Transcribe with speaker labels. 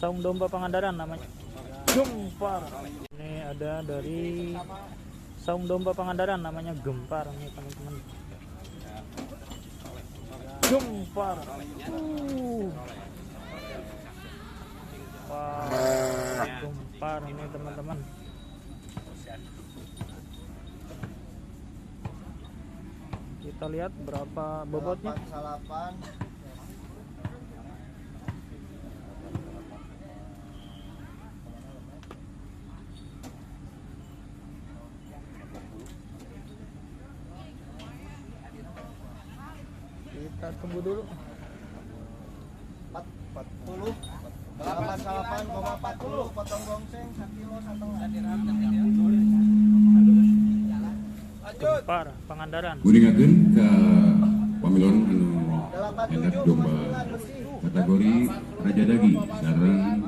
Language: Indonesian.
Speaker 1: Saung domba Pangandaran namanya Gempar. Ini ada dari Saung domba Pangandaran namanya Gempar nih teman-teman. Gempar. Wah, Gempar ini teman-teman. Kita lihat berapa bobotnya.
Speaker 2: Salapan.
Speaker 1: Kita tunggu dulu.
Speaker 2: 40. 88,40 potong gongseng 1 kilo 1.
Speaker 1: Gempar Pangandaran.
Speaker 3: Kuningakeun ka pamilon anu hendak domba kategori Raja Dagi sareng